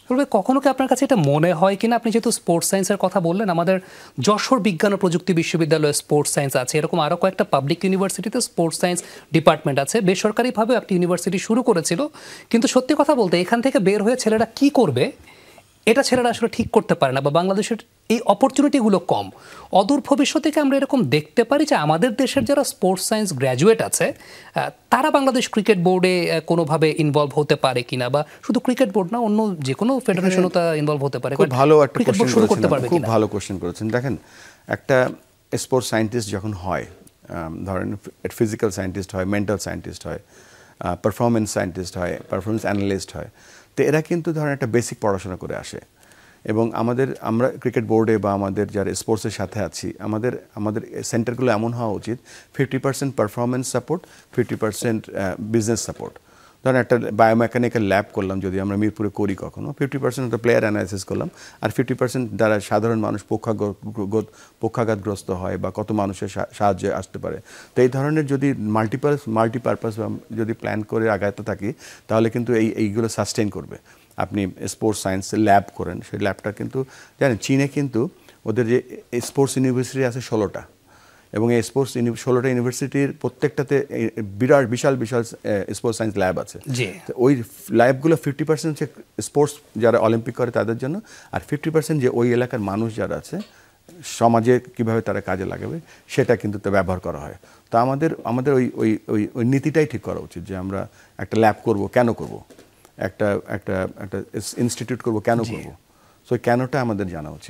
তবে কখনো কি আপনার কাছে এটা মনে হয় কিনা, আপনি যেহেতু স্পোর্টস সায়েন্সের কথা বললেন, আমাদের যশোর বিজ্ঞান ও প্রযুক্তি বিশ্ববিদ্যালয়ে স্পোর্টস সায়েন্স আছে, এরকম আরও কয়েকটা পাবলিক ইউনিভার্সিটিতে স্পোর্টস সায়েন্স ডিপার্টমেন্ট আছে, বেসরকারিভাবেও একটা ইউনিভার্সিটি শুরু করেছিল, কিন্তু সত্যি কথা বলতে এখান থেকে বের হয়ে ছেলেরা কি করবে এটা ছেলেরা আসলে ঠিক করতে পারে না, বা বাংলাদেশের এই অপরচুনিটিগুলো কম। অদূর ভবিষ্যতে কি আমরা এরকম দেখতে পারি যে আমাদের দেশের যারা স্পোর্টস সায়েন্স গ্র্যাজুয়েট আছে তারা বাংলাদেশ ক্রিকেট বোর্ডে কোনোভাবে ইনভলভ হতে পারে কিনা, বা শুধু ক্রিকেট বোর্ড না, অন্য যে কোনো ফেডারেশনও তা ইনভলভ হতে পারে? খুব ভালো একটা কোশ্চেন শুরু করতে পারবে, খুব ভালো কোশ্চেন করেছেন। দেখেন, একটা স্পোর্টস সায়েন্টিস্ট যখন হয়, ধরেন ফিজিক্যাল সায়েন্টিস্ট হয়, মেন্টাল সায়েন্টিস্ট হয়, পারফরমেন্স সায়েন্টিস্ট হয়, পারফরমেন্স অ্যানালিস্ট হয়, তো এরা কিন্তু ধরেন একটা বেসিক পড়াশোনা করে আসে। এবং আমরা ক্রিকেট বোর্ডে বা আমাদের যারা স্পোর্টসের সাথে আছি, আমাদের সেন্টারগুলো এমন হওয়া উচিত 50% পারফরমেন্স সাপোর্ট, 50% বিজনেস সাপোর্ট। ধরেন একটা বায়োমেকানিক্যাল ল্যাব করলাম, যদি আমরা মিরপুরে করি কখনো, 50% একটা প্লেয়ার অ্যানালাইসিস করলাম, আর 50% দ্বারা সাধারণ মানুষ পক্ষাঘাতগ্রস্ত হয় বা কত মানুষের সাহায্যে আসতে পারে। তো এই ধরনের যদি মাল্টিপারপাস যদি প্ল্যান করে আগাতে থাকি, তাহলে কিন্তু এইগুলো সাস্টেইন করবে। আপনি স্পোর্টস সায়েন্স ল্যাব করেন, সেই ল্যাবটা কিন্তু জানেন চীনে কিন্তু ওদের যে স্পোর্টস ইউনিভার্সিটি আছে 16টা, এবং এই 16টা ইউনিভার্সিটির প্রত্যেকটাতে বিশাল স্পোর্টস সায়েন্স ল্যাব আছে। তো ওই ল্যাবগুলো 50% হচ্ছে স্পোর্টস যারা অলিম্পিক করে তাদের জন্য, আর 50% যে ওই এলাকার মানুষ যারা আছে সমাজে কিভাবে তারা কাজে লাগাবে সেটা কিন্তু ব্যবহার করা হয়। তো আমাদের ওই নীতিটাই ঠিক করা উচিত যে আমরা একটা ল্যাব করব, কেন করব, একটা ইনস্টিটিউট করব, কেন করব। সো কেনটা আমাদের জানা উচিত।